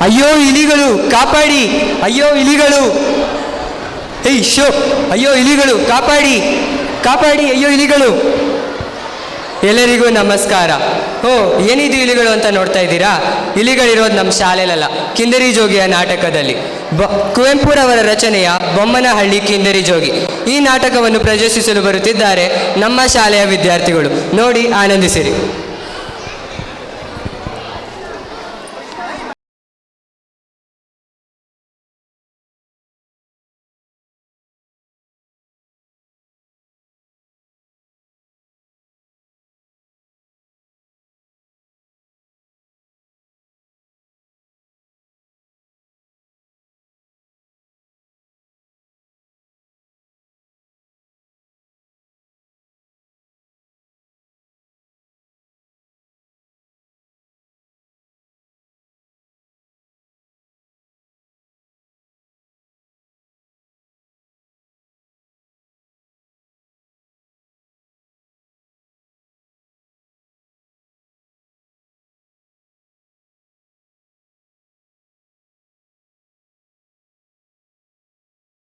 ಅಯ್ಯೋ ಇಲಿಗಳು ಕಾಪಾಡಿ, ಅಯ್ಯೋ ಇಲಿಗಳು, ಏಯ್ ಶೋ, ಅಯ್ಯೋ ಇಲಿಗಳು ಕಾಪಾಡಿ ಕಾಪಾಡಿ, ಅಯ್ಯೋ ಇಲಿಗಳು. ಎಲ್ಲರಿಗೂ ನಮಸ್ಕಾರ. ಓ, ಏನಿದು ಇಲಿಗಳು ಅಂತ ನೋಡ್ತಾ ಇದ್ದೀರಾ? ಇಲಿಗಳಿರೋದು ನಮ್ಮ ಶಾಲೆಲಲ್ಲ, ಕಿಂದರಿ ಜೋಗಿಯ ನಾಟಕದಲ್ಲಿ. ಕುವೆಂಪುರವರ ರಚನೆಯ ಬೊಮ್ಮನಹಳ್ಳಿ ಕಿಂದರಿ ಜೋಗಿ ಈ ನಾಟಕವನ್ನು ಪ್ರದರ್ಶಿಸಲು ಬರುತ್ತಿದ್ದಾರೆ ನಮ್ಮ ಶಾಲೆಯ ವಿದ್ಯಾರ್ಥಿಗಳು. ನೋಡಿ ಆನಂದಿಸಿರಿ.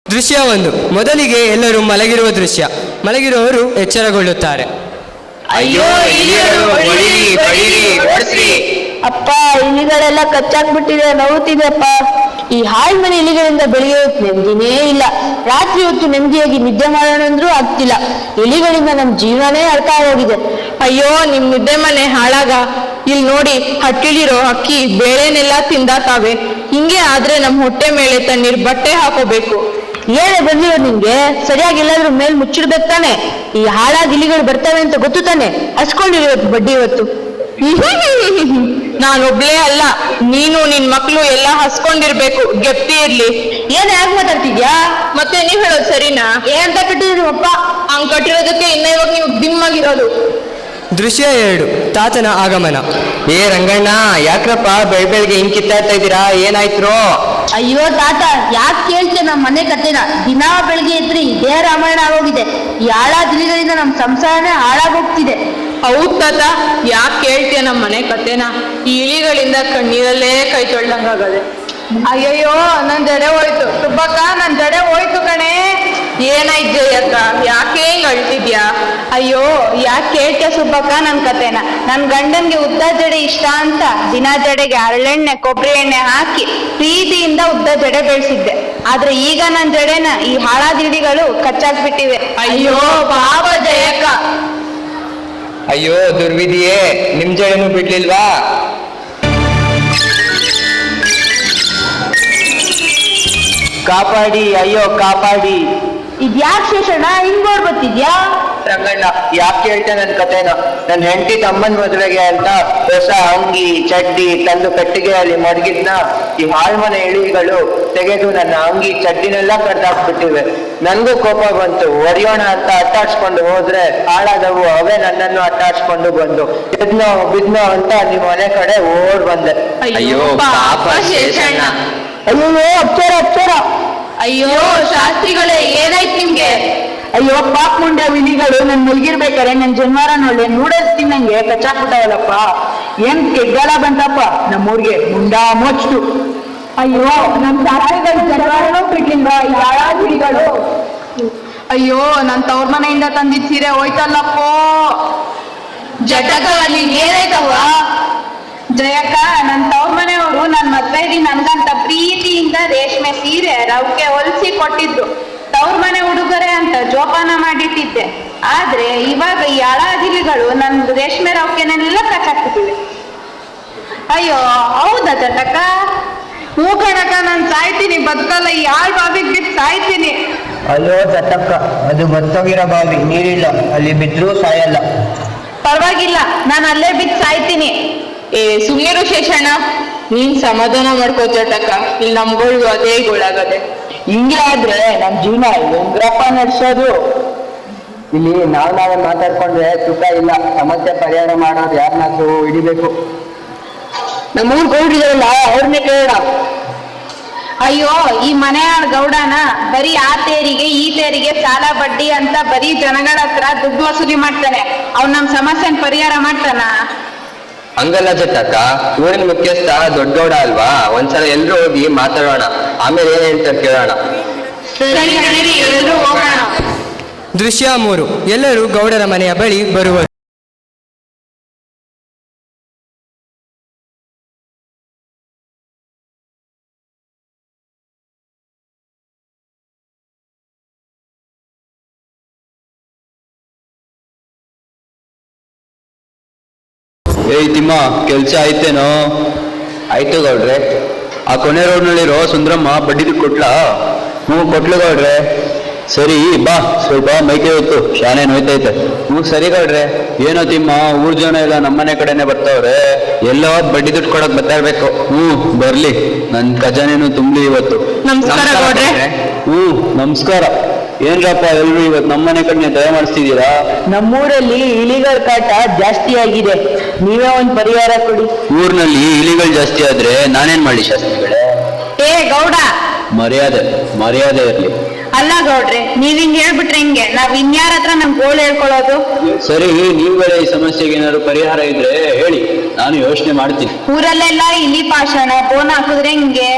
ದೃಶ್ಯ 1. ಮೊದಲಿಗೆ ಎಲ್ಲರೂ ಮಲಗಿರುವ ದೃಶ್ಯ. ಮಲಗಿರುವವರು ಎಚ್ಚರಗೊಳ್ಳುತ್ತಾರೆ. ಅಯ್ಯೋ ಅಪ್ಪ, ಇಲಿಗಳೆಲ್ಲ ಕಚ್ಚಾಕ್ಬಿಟ್ಟಿದೆ, ನೋವುತ್ತಿದೆಪ್ಪ. ಈ ಹಾಳು ಮನೆ ಇಲಿಗಳಿಂದ ಬೆಳಿಗ್ಗೆ ಹೊತ್ತು ನೆಮ್ಮದಿನೇ ಇಲ್ಲ. ರಾತ್ರಿ ಹೊತ್ತು ನೆಮ್ಮದಿಯಾಗಿ ನಿದ್ದೆ ಮಾಡೋಣ ಅಂದ್ರೂ ಆಗ್ತಿಲ್ಲ. ಇಲಿಗಳಿಂದ ನಮ್ ಜೀವನನೇ ಅರ್ಥ ಹೋಗಿದೆ. ಅಯ್ಯೋ, ನಿಮ್ ನಿದ್ದೆ ಮನೆ ಹಾಳಾಗ. ಇಲ್ಲಿ ನೋಡಿ, ಹಟ್ಟಿಲಿರೋ ಅಕ್ಕಿ ಬೇಳೆನೆಲ್ಲ ತಿಂದಾತಾವೆ. ಹಿಂಗೆ ಆದ್ರೆ ನಮ್ ಹೊಟ್ಟೆ ಮೇಲೆ ತಣ್ಣೀರ್ ಬಟ್ಟೆ ಹಾಕೋಬೇಕು. ಏನೇ ಬಂದಿರೋ ನಿಂಗೆ? ಸರಿಯಾಗಿ ಎಲ್ಲಾದ್ರೂ ಮೇಲ್ ಮುಚ್ಚಿಡ್ಬೇಕು ತಾನೆ. ಈ ಹಾಳಾಗಿ ಇಲಿಗಳು ಬರ್ತವೆ ಅಂತ ಗೊತ್ತು ತಾನೆ. ಹಸ್ಕೊಂಡಿರೋದು ಬಡ್ಡಿ ಇವತ್ತು. ನಾನೊಬ್ಳೇ ಅಲ್ಲ, ನೀನು ನಿನ್ ಮಕ್ಳು ಎಲ್ಲ ಹಸ್ಕೊಂಡಿರ್ಬೇಕು. ಗೆಪ್ತಿ ಇರ್ಲಿ. ಏನ್ ಯಾಕೆ ಮಾತಾಡ್ತಿದ್ಯಾ? ಮತ್ತೆ ನೀವ್ ಹೇಳೋದು ಸರಿನಾ? ಏನಂತ ಕಟ್ಟಿದ್ರು ಅಪ್ಪ? ಹಂಗ್ ಕಟ್ಟಿರೋದಕ್ಕೆ ಇನ್ನ ಇವಾಗ ನೀವು ದಿಮ್ಮಾಗಿರೋದು. ದೃಶ್ಯ 2. ತಾತನ ಆಗಮನ. ಏ ರಂಗಣ್ಣ, ಯಾಕ್ರಪ್ಪ ಬೆಳಗ್ಗೆ ಹಿಂಗ್ ಕಿತ್ತಾಡ್ತಾ ಇದ್ದೀರಾ? ಏನಾಯ್ತು? ಅಯ್ಯೋ ತಾತ, ಯಾಕೆ ಕೇಳ್ತೆ ನಮ್ಮ ಮನೆ ಕತೆನ? ದಿನಾ ಬೆಳಿಗ್ಗೆ ಎದ್ರಿ ಇದೇ ರಾಮಾಯಣ ಆಗೋಗಿದೆ. ಈ ಹಾಳಾದಿಲಿಗಳಿಂದ ನಮ್ ಸಂಸಾರನೇ ಹಾಳಾಗೋಗ್ತಿದೆ. ಹೌದ್ ತಾತ, ಯಾಕೆ ಕೇಳ್ತೀಯ ನಮ್ಮ ಮನೆ ಕತೆನ? ಈ ಇಲಿಗಳಿಂದ ಕಣ್ಣೀರಲ್ಲೇ ಕೈ ತೊಳ್ದಂಗಾಗದೆ. ಅಯ್ಯಯ್ಯೋ, ನನ್ ಜಡೆ ಹೋಯ್ತು ಸುಬ್ಬಕ್ಕ, ನನ್ ಜಡೆ ಹೋಯ್ತು ಕಣೆ. ಏನಾಯ್ತು ಅಕ್ಕ? ಯಾಕೆ ಹಿಂಗ್ ಅಳ್ತಿದ್ಯಾ? ಅಯ್ಯೋ, ಯಾಕೆ ಕೇಳ್ತೆ ಸುಬ್ಬಕ್ಕ ನನ್ ಕತೆನ? ನನ್ ಗಂಡನ್ಗೆ ಉದ್ದ ಜಡೆ ಇಷ್ಟ ಅಂತ ದಿನ ಜಡೆಗೆ ಹರಳೆಣ್ಣೆ ಕೊಬ್ಬರಿ ಎಣ್ಣೆ ಹಾಕಿ ಪ್ರೀತಿಯಿಂದ ಉದ್ದ ಜಡೆ ಬೆಳೆಸಿದ್ದೆ. ಆದ್ರೆ ಈಗ ನನ್ ಜಡೆನ ಈ ಹಾಳಾದಿಲಿಗಳು ಕಚ್ಚಾಕ್ಬಿಟ್ಟಿವೆ. ಅಯ್ಯೋ ಪಾಪ ಜಯಕ್ಕ. ಅಯ್ಯೋ ದುರ್ವಿಧಿಯೇ, ನಿಮ್ ಜಡೆನೂ ಬಿಡ್ಲಿಲ್ವಾ? ಕಾಪಾಡಿ, ಅಯ್ಯೋ ಕಾಪಾಡಿ. ಇದ್ಯಾಕ್ ಶೇಷಣ್ಣ ಹಿಂಗ್ ಓಡ್ಬತ್ತಿದ್ಯಾ? ರಂಗಣ್ಣ, ಯಾಕೆ ಹೇಳ್ತೆ ನನ್ ಕತೆನ? ನನ್ ಹೆಂಡತಿ ತಮ್ಮನ್ ಮದುವೆಗೆ ಅಂತ ಹೊಸ ಅಂಗಿ ಚಡ್ಡಿ ತಂದು ಕಟ್ಟಿಗೆಯಲ್ಲಿ ಮಡಗಿದ್ನ ಈ ಹಾಳ್ಮನೆ ಇಳಿಗಳು ತೆಗೆದು ನನ್ನ ಅಂಗಿ ಚಡ್ಡಿನೆಲ್ಲ ಕಡ್ದಾಕ್ಬಿಟ್ಟಿವೆ. ನನ್ಗೂ ಕೋಪ ಬಂತು. ಒರೆಯೋಣ ಅಂತ ಅಟ್ಟಾಡ್ಸ್ಕೊಂಡು ಹೋದ್ರೆ ಹಾಳಾದವು ಅವೇ ನನ್ನನ್ನು ಅಟ್ಟಾಡ್ಸ್ಕೊಂಡು ಬಂದು ಬಿದ್ನೋ ಅಂತ ನಿಮ್ ಮನೆ ಕಡೆ ಓಡ್ ಬಂದೆ. ಅಯ್ಯೋ ಪಾಪ ಶೇಷಣ್ಣ. ಅಯ್ಯೋ ಅಕ್ಷರ. ಅಯ್ಯೋ ಶಾಸ್ತ್ರಿಗಳೇ, ಏನಾಯ್ತು ನಿಮ್ಗೆ? ಅಯ್ಯೋ ಪಾಪ ಮುಂಡ ವಿಲಿಗಳು ನನ್ ಮುಲ್ಗಿರ್ಬೇಕಾರೆ ನನ್ ಜನ್ವಾರ ನೋಡ್ಲೆ ನೂಡಲ್ಸ್ ತಿನ್ನಂಗೆ ಕಚ್ಚಾಕ್ಬಿಟ್ಟವಲ್ಲಪ್ಪ. ಏನ್ ಕೆಗ್ಗಾಲ ಬಂತಪ್ಪ ನಮ್ಮೂರ್ಗೆ. ಮುಂಡಾ ಮೋಚ್ತು. ಅಯ್ಯೋ, ನಮ್ ಸಾರಾಯಿಗಳು ಜನ್ವಾರನೂ ಬಿಡ್ಲಿಲ್ವಾ ಈ ಹಾಳಾಗಿಲಿಗಳು? ಅಯ್ಯೋ, ನನ್ ತವ್ರ ಮನೆಯಿಂದ ತಂದಿದ್ ಸೀರೆ ಹೋಯ್ತಲ್ಲಪ್ಪೋ. ಜಟಕ, ಅಲ್ಲಿ ಏನಾಯ್ತವ್ವ? ಜಯಕ್ಕ, ನನ್ ತವ್ರ ಮನೆಯವರು ನನ್ ಮದ್ವೆಗೆ ನನ್ಗಂತ ಪ್ರೀತಿಯಿಂದ ರೇಷ್ಮೆ ಸೀರೆ ರವ್ಕೆ ಹೊಲ್ಸಿ ಕೊಟ್ಟಿದ್ರು. ತವ್ರ ಮನೆ ಉಡುಗೊರೆ ಅಂತ ಜೋಪಾನ ಮಾಡಿಟ್ಟಿದ್ದೆ. ಆದ್ರೆ ಇವಾಗ ಈ ಹಾಳಾದಿಲಿಗಳು ನನ್ ರೇಷ್ಮೆ ರವ್ಕೆನೆಲ್ಲ ಕಚ್ಚಾಕ್ತಿವೆ. ಅಯ್ಯೋ ಹೌದಾ ಜಟಕ? ಹೂ ಕಣಕ, ನಾನ್ ಸಾಯ್ತೀನಿ, ಬದುಕಲ್ಲ. ಈ ಹಾಳ್ ಬಾವಿಗೆ ಬಿದ್ದು ಸಾಯ್ತೀನಿ. ಅಯ್ಯೋ ಜಟಕ್ಕ, ಅದು ಬತ್ತೋಗಿರೋ ಬಾವಿ, ನೀರಿಲ್ಲ, ಅಲ್ಲಿ ಬಿದ್ರೂ ಸಾಯಲ್ಲ. ಪರವಾಗಿಲ್ಲ, ನಾನು ಅಲ್ಲೇ ಬಿದ್ದು ಸಾಯ್ತೀನಿ. ಸುಮ್ನಿರು ಶೇಷಣ್ಣ, ನೀನ್ ಸಮಾಧಾನ ಮಾಡ್ಕೋ ಜಟಕ. ಇಲ್ಲಿ ನಮ್ಗಳಿಗೂ ಅದೇ ಗೋಳಾಗದೆ. ಹಿಂಗೆ ಆದ್ರೆ ನಮ್ ಜೀವನ ಹೆಂಗ್ರಪ್ಪ ನಡ್ಸೋದು? ಇಲ್ಲಿ ನಾವೇ ಮಾತಾಡ್ಕೊಂಡ್ರೆ ಸುಖ ಇಲ್ಲ. ಸಮಸ್ಯೆ ಪರಿಹಾರ ಮಾಡೋದು ಯಾರನ್ನಾದ್ರೂ ಹಿಡಿಬೇಕು. ನಮ್ಮೂರ್ ಗೌಡಿದಾರಲ್ಲ, ಅವ್ರನ್ನೇ ಕೇಳೋಣ. ಅಯ್ಯೋ, ಈ ಮನೆ ಗೌಡನ ಬರೀ ಆ ತೇರಿಗೆ ಈ ತೇರಿಗೆ ಸಾಲ ಬಡ್ಡಿ ಅಂತ ಬರೀ ಜನಗಳ ಹತ್ರ ದುಡ್ಡು ವಸೂಲಿ ಮಾಡ್ತಾನೆ. ಅವ್ನು ನಮ್ ಸಮಸ್ಯೆನ ಪರಿಹಾರ ಮಾಡ್ತಾನ? ಹಂಗಲ್ಲ ಜಟ್ಟಕ್ಕ, ಊರಿನ ಮುಖ್ಯಸ್ಥ ದೊಡ್ಡಗೌಡ ಅಲ್ವಾ, ಒಂದ್ಸಲ ಎಲ್ರು ಹೋಗಿ ಮಾತಾಡೋಣ, ಆಮೇಲೆ ಏನ್ ಹೇಳ್ತಾರೆ ಕೇಳೋಣ. ದೃಶ್ಯ 3. ಎಲ್ಲರೂ ಗೌಡರ ಮನೆಯ ಬಳಿ ಬರುವರು. ಏಯ್ ತಿಮ್ಮ, ಕೆಲ್ಸ ಆಯ್ತೇನೋ? ಆಯ್ತು ಗೌಡ್ರೆ. ಆ ಕೊನೆ ರೋಡ್ನಲ್ಲಿರೋ ಸುಂದ್ರಮ್ಮ ಬಡ್ಡಿ ದುಡ್ಡು ಕೊಟ್ಲಾ? ಕೊಟ್ಲು ಗೌಡ್ರೆ. ಸರಿ ಬಾ, ಸ್ವಲ್ಪ ಮೈಕೆ ಹೊತ್ತು, ಶಾನೆ ನೋಯ್ತೈತೆ. ಸರಿ ಗೌಡ್ರೆ. ಏನೋ ತಿಮ್ಮ, ಊರ್ ಜನ ಎಲ್ಲ ನಮ್ಮನೆ ಕಡೆನೆ ಬರ್ತಾವ್ರೆ. ಎಲ್ಲೋ ಬಡ್ಡಿ ದುಡ್ಡು ಕೊಡಕ್ ಬರ್ತಾ ಇರ್ಬೇಕು. ಬರ್ಲಿ, ನನ್ ಖಜಾನೆನೂ ತುಂಬಲಿ ಇವತ್ತು. ನಮಸ್ಕಾರ ಗೌಡ್ರೆ. ನಮಸ್ಕಾರ. ಏನ್ರಪ್ಪ ಎಲ್ರು ಇವತ್ತು ನಮ್ಮನೆ ಕಡೆ ದಯ ಮಾಡಿಸ್ತಿದ್ದೀರಾ? ನಮ್ಮೂರಲ್ಲಿ ಇಲಿಗಳ ಕಾಟ ಜಾಸ್ತಿ ಆಗಿದೆ, ನೀವೇ ಒಂದ್ ಪರಿಹಾರ ಕೊಡಿ. ಊರ್ನಲ್ಲಿ ಇಲಿಗಳು ಜಾಸ್ತಿ ಆದ್ರೆ ನಾನೇನ್ ಮಾಡ್ಲಿ ಶಾಸ್ತ್ರಿಗಳೇ? ಏ ಗೌಡ, ಮರ್ಯಾದೆ ಇರ್ಲಿ. ಅಲ್ಲ ಗೌಡ್ರೆ, ನೀವ್ ಹಿಂಗ್ ಹೇಳ್ಬಿಟ್ರೆ ಹಿಂಗೆ ನಾವ್ ಇನ್ಯಾರ ಹತ್ರ ನಮ್ ಗೋಳು ಹೇಳ್ಕೊಳ್ಳೋದು? ಸರಿ, ನೀವುಗಳೇ ಈ ಸಮಸ್ಯೆಗೆ ಏನಾದ್ರು ಪರಿಹಾರ ಇದ್ರೆ ಹೇಳಿ, ನಾನು ಯೋಚನೆ ಮಾಡ್ತೀನಿ. ಊರಲ್ಲೆಲ್ಲ ಇಲಿ ಪಾಷಾಣ ಬೋನ್ ಹಾಕಿದ್ರೆ ಹಿಂಗೆ.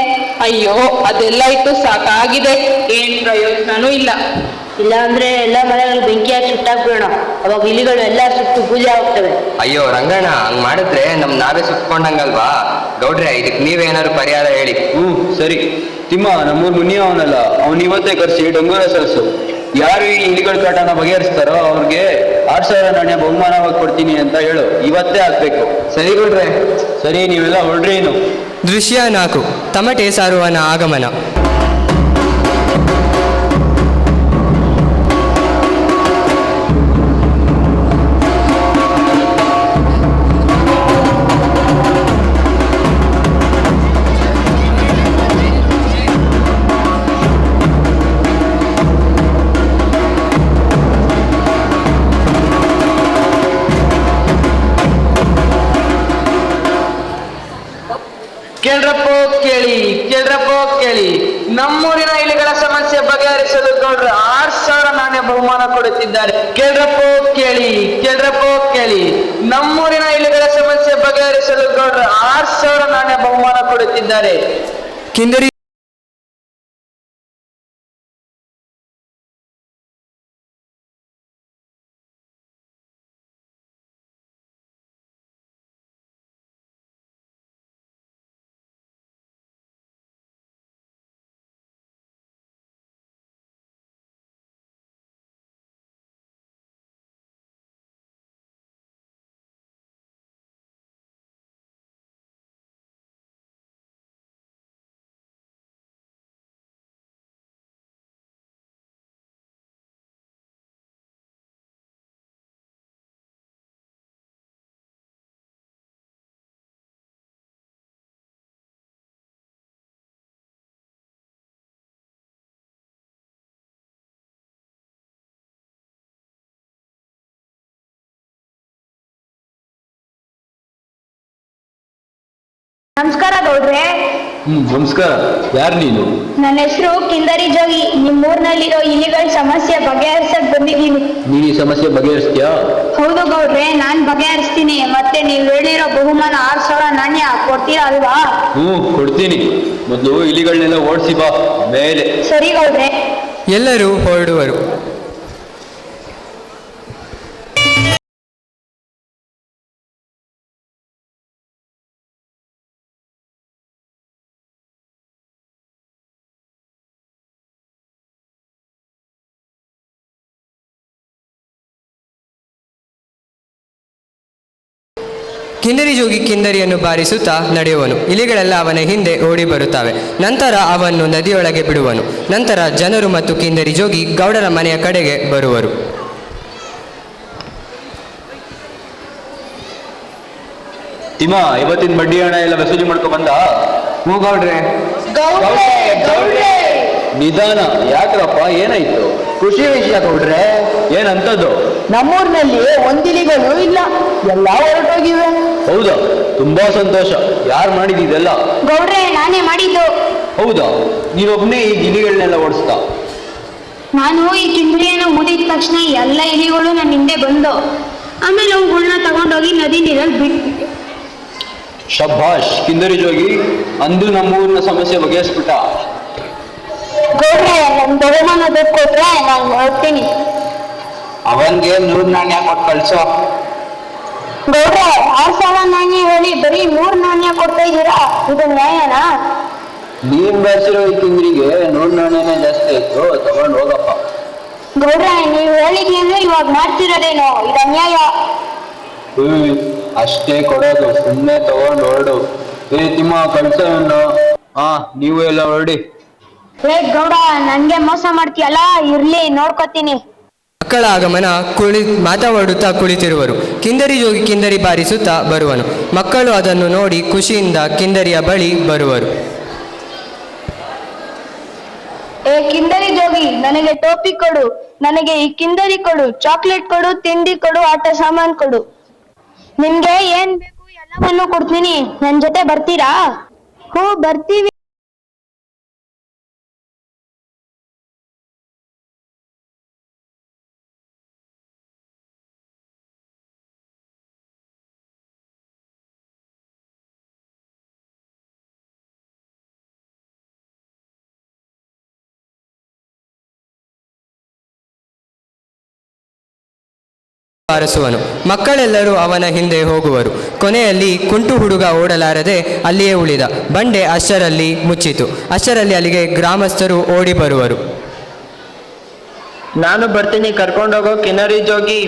ಅಯ್ಯೋ, ಅದೆಲ್ಲ ಇಟ್ಟು ಸಾಕಾಗಿದೆ, ಏನ್ ಪ್ರಯೋಜನನೂ ಇಲ್ಲ. ಇಲ್ಲ ಅಂದ್ರೆ ಎಲ್ಲ ಮನೆಗಳು ಬೆಂಕಿ ಹಾಕಿ ಸುಟ್ಟಾಕ್ಬಿಡೋಣ, ಅವಾಗ ಇಲಿಗಳು ಎಲ್ಲ ಸುಟ್ಟು ಪೂಜೆ ಆಗ್ತವೆ. ಅಯ್ಯೋ ರಂಗಣ್ಣ, ಹಂಗ್ ಮಾಡಿದ್ರೆ ನಾವೇ ಸುತ್ಕೊಂಡಂಗಲ್ವಾ? ಗೌಡ್ರೆ, ಇದಕ್ ನೀವೇನಾದ್ರು ಪರಿಹಾರ ಹೇಳಿ. ಸರಿ. ತಿಮ್ಮ, ನಮ್ಮೂರ್ ಮುನಿಯ ಅವನಲ್ಲ, ಅವನ್ ಇವತ್ತೇ ಕರ್ಸಿ ಡೊಂಗೂರ ಸರಸು. ಯಾರು ಈ ಇಲಿಗಳ ಕಾಟನ ಬಗೆಹರಿಸ್ತಾರೋ ಅವ್ರಿಗೆ 6,000 ನಾಣ್ಯ ಬಹುಮಾನವಾಗಿ ಕೊಡ್ತೀನಿ ಅಂತ ಹೇಳು. ಇವತ್ತೇ ಆಗ್ಬೇಕು. ಸರಿ ಗೌಡ್ರೆ. ಸರಿ, ನೀವೆಲ್ಲ ಹೊರಡ್ರಿ. ಇನ್ನು ದೃಶ್ಯ 4. ತಮಟೆ ಸಾರುವನ ಆಗಮನ. ಕೇಳಿ, ನಮ್ಮೂರಿನ ಇಲಿಗಳ ಸಮಸ್ಯೆ ಬಗೆಹರಿಸಲು ಗೌಡ್ರು 6,000 ನಾಣ್ಯ ಬಹುಮಾನ ಕೊಡುತ್ತಿದ್ದಾರೆ. ಕೇಳಿ, ನಮ್ಮೂರಿನ ಇಲಿಗಳ ಸಮಸ್ಯೆ ಬಗೆಹರಿಸಲು ಗೌಡ್ರು 6,000 ನಾಣ್ಯ ಬಹುಮಾನ ಕೊಡುತ್ತಿದ್ದಾರೆ. ಕಿಂದರಿ ನಮಸ್ಕಾರ ಗೌಡ್ರೆ. ನಮಸ್ಕಾರ. ಯಾರು ನೀನು? ನನ್ನ ಹೆಸರು ಕಿಂದರಿ ಜೋಗಿ. ನಿಮ್ಮೂರ್ನಲ್ಲಿರೋ ಇಲಿಗಳ ಸಮಸ್ಯೆ ಬಗೆಹರಿಸಕ್ ಬಂದಿದ್ದೀನಿ. ನೀನ್ ಈ ಸಮಸ್ಯೆ ಬಗೆಹರಿಸ್ತೀಯಾ? ಹೌದು ಗೌಡ್ರೆ, ನಾನ್ ಬಗೆಹರಿಸ್ತೀನಿ. ಮತ್ತೆ ನೀವ್ ಹೇಳಿರೋ ಬಹುಮಾನ 6,000 ನಾಣ್ಯ ಕೊಡ್ತೀರಾ ಅಲ್ವಾ? ಕೊಡ್ತೀನಿ. ಮೊದಲು ಇಲಿಗಳನ್ನೆಲ್ಲ ಓಡಿಸಿ ಬಾ, ಮೇಲೆ. ಸರಿ ಗೌಡ್ರೆ. ಎಲ್ಲರೂ ಹೊರಡುವರು. ಕಿನ್ನರಿ ಜೋಗಿ ಕಿನ್ನರಿಯನ್ನು ಬಾರಿಸುತ್ತಾ ನಡೆಯುವನು. ಇಲಿಗಳೆಲ್ಲ ಅವನ ಹಿಂದೆ ಓಡಿ ಬರುತ್ತವೆ. ನಂತರ ಅವನ್ನು ನದಿಯೊಳಗೆ ಬಿಡುವನು. ನಂತರ ಜನರು ಮತ್ತು ಕಿನ್ನರಿ ಜೋಗಿ ಗೌಡರ ಮನೆಯ ಕಡೆಗೆ ಬರುವರು. ತಿಮ್ಮ, ಇವತ್ತಿನ ಬಡ್ಡಿ ಹಣ ಎಲ್ಲ ವಸೂಲಿ ಮಾಡ್ಕೊ ಬಂದ? ಗೌಡ್ರೆ. ನಿಧಾನ. ಯಾಕ್ರಪ್ಪ, ಏನಾಯ್ತು? ಖುಷಿ ವಿಷಯ ಗೌಡ್ರೆ. ಏನಂತದ್ದು? ನಮ್ಮೂರಿನಲ್ಲಿ ಒಂದಿಲಿಗಳು ಇಲ್ಲ, ಎಲ್ಲ ಹೊರಟೋಗಿವೆ. ಹೌದಾ? ತುಂಬಾ ಸಂತೋಷ. ಯಾರು ಮಾಡಿದಿದೆಲ್ಲ? ಗೌಡ್ರೆ, ನಾನೇ ಮಾಡಿದ್ದು. ಹೌದಾ? ನೀನೊಬ್ನೇ ಈ ಗಿಳಿಗಳನ್ನೆಲ್ಲ ಓಡಿಸ್ತಾ? ನಾನು ಈ ಕಿಂದ್ರಿಯನ್ನು ಊದಿದ ತಕ್ಷಣ ಎಲ್ಲ ಇಲಿಗಳು ನನ್ನ ಹಿಂದೆ ಬಂದು ಆಮೇಲೆ ಅವುಗಳನ್ನ ತಗೊಂಡೋಗಿ ನದಿ ನೀರಲ್ಲಿ ಬಿಟ್ಬಿಟ್ಟೆ. ಶಭಾಷ್ ಕಿಂದರಿ ಜೋಗಿ, ಅಂದು ನಮ್ಮೂರಿನ ಸಮಸ್ಯೆ ಬಗೆಹರಿಸ್ಬಿಟ್ಟ. ಗೌಡ್ರೆ ನನ್ ಬಹುಮಾನ ದುಡ್ಡು ಕೊಟ್ರೆ ನಾನು ನೋಡ್ತೀನಿ. ಅವನ್ಗೆ 100 ನಾಣ್ಯ ಕೊಟ್ಟು ಕಳ್ಸೋ. ಗೌಡ್ರೆ 6,000 ನಾಣ್ಯ ಹೇಳಿ ಬರೀ 3 ನಾಣ್ಯ ಕೊಡ್ತಾ ಇದ್ದೀರಾ, ಇದು ನ್ಯಾಯನಾ? ನೀನ್ ಬೆಳೆಸಿರೋ ಈ ಕಿಂದ್ರಿಗೆ 100 ನಾಣ್ಯನೇ ಜಾಸ್ತಿ ಆಯ್ತು, ತಗೊಂಡು ಹೋಗಪ್ಪ. ಗೌಡ್ರೆ ನೀವ್ ಹೇಳಿದ್ರಿ ಅಂದ್ರೆ ಇವಾಗ ಮಾಡ್ತಿರೋದೇನೋ, ಇದು ಅನ್ಯಾಯ. ಅಷ್ಟೇ ಕೊಡೋದು, ಸುಮ್ಮನೆ ತಗೊಂಡು ಹೊರಡು. ತಿಮ್ಮ ಕಳ್ಸೋನು. ನೀವು ಎಲ್ಲ ಹೊರಡಿ. ಗೌಡ ನನ್ಗೆ ಮೋಸ ಮಾಡ್ತೀಯಲ್ಲ, ಇರ್ಲಿ ನೋಡ್ಕೊತೀನಿ. ಮಕ್ಕಳ ಆಗಮನ ಮಾತನಾಡುತ್ತಾ ಕುಳಿತಿರುವರು. ಕಿಂದರಿ ಜೋಗಿ ಕಿಂದರಿ ಬಾರಿಸುತ್ತಾ ಬರುವನು. ಮಕ್ಕಳು ಅದನ್ನು ನೋಡಿ ಖುಷಿಯಿಂದ ಕಿಂದರಿಯ ಬಳಿ ಬರುವರು. ಕಿಂದರಿ ಜೋಗಿ ನನಗೆ ಟೋಪಿ ಕೊಡು, ನನಗೆ ಈ ಕಿಂದರಿ ಕೊಡು, ಚಾಕ್ಲೇಟ್ ಕೊಡು, ತಿಂಡಿ ಕೊಡು, ಆಟ ಸಾಮಾನ್ ಕೊಡು. ನಿಮ್ಗೆ ಏನ್ ಬೇಕು ಎಲ್ಲವನ್ನು ಕೊಡ್ತೀನಿ. ನನ್ ಜೊತೆ ಬರ್ತೀರಾ? ಹ್ಞೂ ಬರ್ತೀವಿ. ಬಾರಿಸುವನು. ಮಕ್ಕಳೆಲ್ಲರೂ ಅವನ ಹಿಂದೆ ಹೋಗುವರು. ಕೊನೆಯಲ್ಲಿ ಕುಂಟು ಹುಡುಗ ಓಡಲಾರದೆ ಅಲ್ಲಿಯೇ ಉಳಿದ. ಬಂಡೆ ಅಷ್ಟರಲ್ಲಿ ಮುಚ್ಚಿತು. ಅಷ್ಟರಲ್ಲಿ ಅಲ್ಲಿಗೆ ಗ್ರಾಮಸ್ಥರು ಓಡಿ ಬರುವರು. ನಾನು ಬರ್ತೀನಿ, ಕರ್ಕೊಂಡೋಗೋ ಕಿನ್ನರಿ ಜೋಗಿ.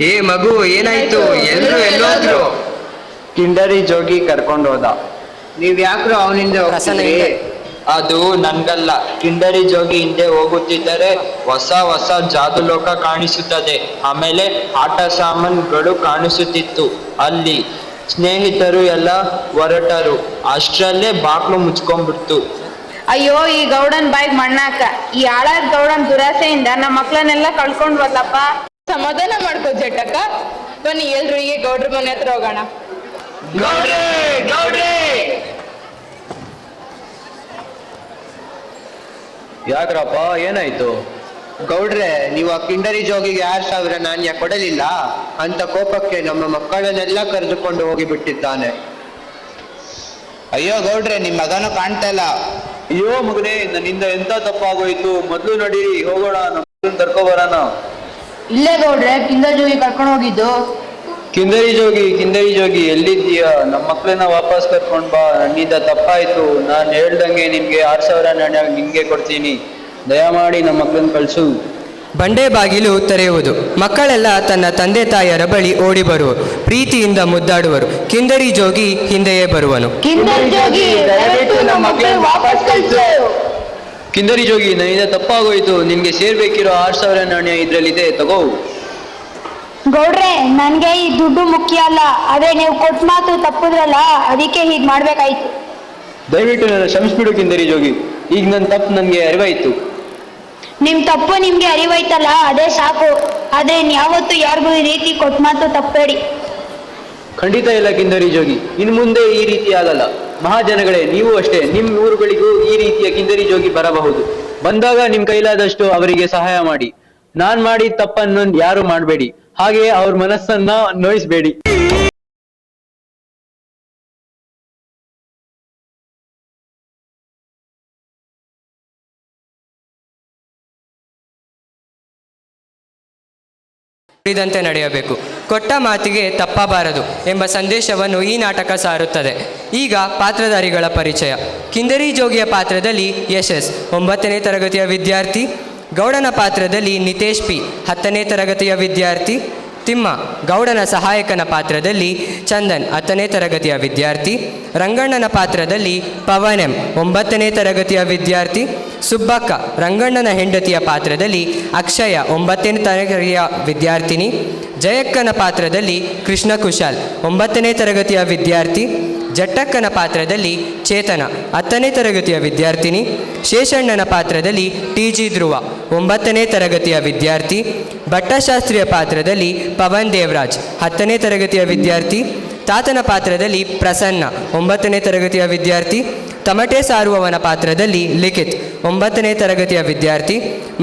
ಏ ಮಗು, ಏನಾಯ್ತು? ಎಲ್ಲರೂ ಎಲ್ಲೋದ್ರು? ಕಿಂಡರಿ ಜೋಗಿ ಕರ್ಕೊಂಡೋದ. ನೀವ್ ಯಾಕ್ರು ಅವನಿಂದ ಹೋಗ್ತಿದ್ರಿ? ಅದು ನನ್ಗಲ್ಲ, ಕಿಂಡರಿ ಜೋಗಿ ಹಿಂದೆ ಹೋಗುತ್ತಿದ್ದರೆ ಹೊಸ ಹೊಸ ಜಾದುಲೋಕ ಕಾಣಿಸುತ್ತದೆ. ಆಮೇಲೆ ಆಟ ಸಾಮಾನುಗಳು ಕಾಣಿಸುತ್ತಿತ್ತು. ಅಲ್ಲಿ ಸ್ನೇಹಿತರು ಎಲ್ಲ ಹೊರಟರು. ಅಷ್ಟರಲ್ಲೇ ಬಾಕ್ಲು ಮುಚ್ಕೊಂಡ್ಬಿಡ್ತು. ಅಯ್ಯೋ ಈ ಗೌಡನ್ ಬಾಯಿಗೆ ಮಣ್ಣಾಕ. ಈ ಆಳಾದ ಗೌಡನ್ ದುರಾಸೆಯಿಂದ ನಮ್ಮ ಮಕ್ಳನ್ನೆಲ್ಲ ಕಳ್ಕೊಂಡ್ವಲ್ಲಪ್ಪ. ಸಮಾಧಾನ ಮಾಡ್ಕೋ ಜಟಕ. ಬನ್ನಿ ಎಲ್ರು ಹೀಗೆ ಗೌಡ್ರ ಮನೆ ಹತ್ರ ಹೋಗೋಣ. ಯಾಕ್ರಪ್ಪ, ಏನಾಯ್ತು? ಗೌಡ್ರೆ, ನೀವು ಆ ಕಿಂಡರಿ ಜೋಗಿಗೆ 6,000 ನಾಣ್ಯ ಕೊಡಲಿಲ್ಲ ಅಂತ ಕೋಪಕ್ಕೆ ನಮ್ಮ ಮಕ್ಕಳನ್ನೆಲ್ಲ ಕರೆದುಕೊಂಡು ಹೋಗಿ ಬಿಟ್ಟಿದ್ದಾನೆ. ಅಯ್ಯೋ ಗೌಡ್ರೆ, ನಿಮ್ ಮಗನೂ ಕಾಣ್ತಾ ಇಲ್ಲ. ಅಯ್ಯೋ ಮಗನೇ, ನನ್ನಿಂದ ಎಂತ ತಪ್ಪಾಗೋಯ್ತು. ಮೊದ್ಲು ನಡೀರಿ, ಹೋಗೋಣ, ನಮ್ಮ ಕರ್ಕೊ ಬರೋಣ. ಇಲ್ಲೇ ಗೌಡ್ರೆ ಕಿಂದರಿ ಜೋಗಿ ಕರ್ಕೊಂಡು ಹೋಗಿದ್ದು. ಕಿಂದರಿ ಜೋಗಿ ಎಲ್ಲಿದ್ದೀಯಾ? ನಮ್ಮ ಮಕ್ಳನ್ನ ವಾಪಸ್ ಕರ್ಕೊಂಡ್ ಬಾ. ನನ್ನಿಂದ ತಪ್ಪಾಯ್ತು. ನಾನು ಹೇಳ್ದಂಗೆ ನಿಮ್ಗೆ 6,000 ನಾಣ್ಯ ನಿಮ್ಗೆ ಕೊಡ್ತೀನಿ. ದಯಮಾಡಿ ನಮ್ಮ ಮಕ್ಳನ್ನ ಕಳ್ಸು. ಬಂಡೆ ಬಾಗಿಲು ತೆರೆಯುವುದು. ಮಕ್ಕಳೆಲ್ಲ ತನ್ನ ತಂದೆ ತಾಯಿಯರ ಬಳಿ ಓಡಿ ಬರುವರು. ಪ್ರೀತಿಯಿಂದ ಮುದ್ದಾಡುವರು. ಕಿಂದರಿ ಜೋಗಿ ಹಿಂದೆಯೇ ಬರುವನು. ಕಿಂದರಿ ಜೋಗಿ ದಯವಿಟ್ಟು ನಮ್ಮ ಮಕ್ಕಳು ವಾಪಸ್ ಕಳ್ಸು. ಕಿಂದರಿ ಜೋಗಿ, ನನ್ನಿಂದ ತಪ್ಪಾಗೋಯ್ತು. ನಿನ್ಗೆ ಸೇರ್ಬೇಕಿರೋ 6,000 ನಾಣ್ಯ ಇದ್ರಲ್ಲಿದೆ, ತಗೋ. ಗೌಡ್ರೆ ನನ್ಗೆ ಈ ದುಡ್ಡು ಮುಖ್ಯ ಅಲ್ಲ, ಆದ್ರೆ ನೀವು ಕೊಟ್ಟ ಮಾತು ತಪ್ಪುದ್ರಲ್ಲ, ಅದಕ್ಕೆ ಹೀಗ್ ಮಾಡ್ಬೇಕಾಯ್ತು. ದಯವಿಟ್ಟು ನನ್ನ ಕ್ಷಮಿಸ್ಬಿಡು ಕಿಂದರಿ ಜೋಗಿ. ಈಗ ನನ್ನ ತಪ್ಪು ನನಗೆ ಅರಿವಾಯ್ತು. ನಿಮ್ ತಪ್ಪು ನಿಮ್ಗೆ ಅರಿವಾಯ್ತಲ್ಲ, ಅದೇ ಸಾಕು. ಆದ್ರೆ ಯಾವತ್ತು ಯಾರಿಗೂ ಈ ರೀತಿ ಕೊಟ್ಟ ಮಾತು ತಪ್ಪಬೇಡಿ. ಖಂಡಿತ ಇಲ್ಲ ಕಿಂದರಿ ಜೋಗಿ, ಇನ್ನು ಮುಂದೆ ಈ ರೀತಿ ಆಗಲ್ಲ. ಮಹಾಜನಗಳೇ, ನೀವು ಅಷ್ಟೇ, ನಿಮ್ಮ ಊರುಗಳಿಗೂ ಈ ರೀತಿಯ ಕಿಂದರಿ ಜೋಗಿ ಬರಬಹುದು. ಬಂದಾಗ ನಿಮ್ ಕೈಲಾದಷ್ಟು ಅವರಿಗೆ ಸಹಾಯ ಮಾಡಿ. ನಾನ್ ಮಾಡಿದ ತಪ್ಪನ್ನು ಯಾರು ಮಾಡಬೇಡಿ, ಹಾಗೆ ಅವ್ರ ಮನಸ್ಸನ್ನ ನೋಯಿಸ್ಬೇಡಿ. ದಂತೆ ನಡೆಯಬೇಕು. ಕೊಟ್ಟ ಮಾತಿಗೆ ತಪ್ಪಬಾರದು ಎಂಬ ಸಂದೇಶವನ್ನು ಈ ನಾಟಕ ಸಾರುತ್ತದೆ. ಈಗ ಪಾತ್ರಧಾರಿಗಳ ಪರಿಚಯ. ಕಿಂದರಿ ಜೋಗಿಯ ಪಾತ್ರದಲ್ಲಿ ಯಶಸ್ 9ನೇ ತರಗತಿಯ ವಿದ್ಯಾರ್ಥಿ. ಗೌಡನ ಪಾತ್ರದಲ್ಲಿ ನಿತೇಶ್ ಪಿ 10ನೇ ತರಗತಿಯ ವಿದ್ಯಾರ್ಥಿ. ತಿಮ್ಮ ಗೌಡನ ಸಹಾಯಕನ ಪಾತ್ರದಲ್ಲಿ ಚಂದನ್ 10ನೇ ತರಗತಿಯ ವಿದ್ಯಾರ್ಥಿ. ರಂಗಣ್ಣನ ಪಾತ್ರದಲ್ಲಿ ಪವನ್ ಎಂ 9ನೇ ತರಗತಿಯ ವಿದ್ಯಾರ್ಥಿ. ಸುಬ್ಬಕ್ಕ ರಂಗಣ್ಣನ ಹೆಂಡತಿಯ ಪಾತ್ರದಲ್ಲಿ ಅಕ್ಷಯ 9ನೇ ತರಗತಿಯ ವಿದ್ಯಾರ್ಥಿನಿ. ಜಯಕ್ಕನ ಪಾತ್ರದಲ್ಲಿ ಕೃಷ್ಣ ಕುಶಾಲ್ 9ನೇ ತರಗತಿಯ ವಿದ್ಯಾರ್ಥಿ. ಜಟ್ಟಕ್ಕನ ಪಾತ್ರದಲ್ಲಿ ಚೇತನ 10ನೇ ತರಗತಿಯ ವಿದ್ಯಾರ್ಥಿನಿ. ಶೇಷಣ್ಣನ ಪಾತ್ರದಲ್ಲಿ TG ಧ್ರುವ 9ನೇ ತರಗತಿಯ ವಿದ್ಯಾರ್ಥಿ. ಭಟ್ಟಶಾಸ್ತ್ರಿಯ ಪಾತ್ರದಲ್ಲಿ ಪವನ್ ದೇವರಾಜ್ 10ನೇ ತರಗತಿಯ ವಿದ್ಯಾರ್ಥಿ. ತಾತನ ಪಾತ್ರದಲ್ಲಿ ಪ್ರಸನ್ನ 9ನೇ ತರಗತಿಯ ವಿದ್ಯಾರ್ಥಿ. ತಮಟೆ ಸಾರುವವನ ಪಾತ್ರದಲ್ಲಿ ಲಿಖಿತ್ 9ನೇ ತರಗತಿಯ ವಿದ್ಯಾರ್ಥಿ.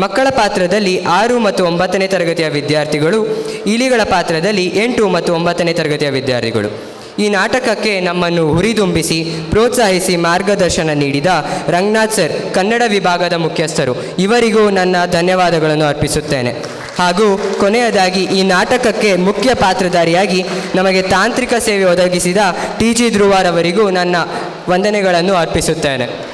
ಮಕ್ಕಳ ಪಾತ್ರದಲ್ಲಿ 6 ಮತ್ತು 9ನೇ ತರಗತಿಯ ವಿದ್ಯಾರ್ಥಿಗಳು. ಇಲಿಗಳ ಪಾತ್ರದಲ್ಲಿ 8 ಮತ್ತು 9ನೇ ತರಗತಿಯ ವಿದ್ಯಾರ್ಥಿಗಳು. ಈ ನಾಟಕಕ್ಕೆ ನಮ್ಮನ್ನು ಹುರಿದುಂಬಿಸಿ ಪ್ರೋತ್ಸಾಹಿಸಿ ಮಾರ್ಗದರ್ಶನ ನೀಡಿದ ರಂಗನಾಥ್ ಸರ್ ಕನ್ನಡ ವಿಭಾಗದ ಮುಖ್ಯಸ್ಥರು, ಇವರಿಗೂ ನನ್ನ ಧನ್ಯವಾದಗಳನ್ನು ಅರ್ಪಿಸುತ್ತೇನೆ. ಹಾಗೂ ಕೊನೆಯದಾಗಿ ಈ ನಾಟಕಕ್ಕೆ ಮುಖ್ಯ ಪಾತ್ರಧಾರಿಯಾಗಿ ನಮಗೆ ತಾಂತ್ರಿಕ ಸೇವೆ ಒದಗಿಸಿದ ಟಿ ಜಿ ಧ್ರುವರವರಿಗೂ ನನ್ನ ವಂದನೆಗಳನ್ನು ಅರ್ಪಿಸುತ್ತೇನೆ.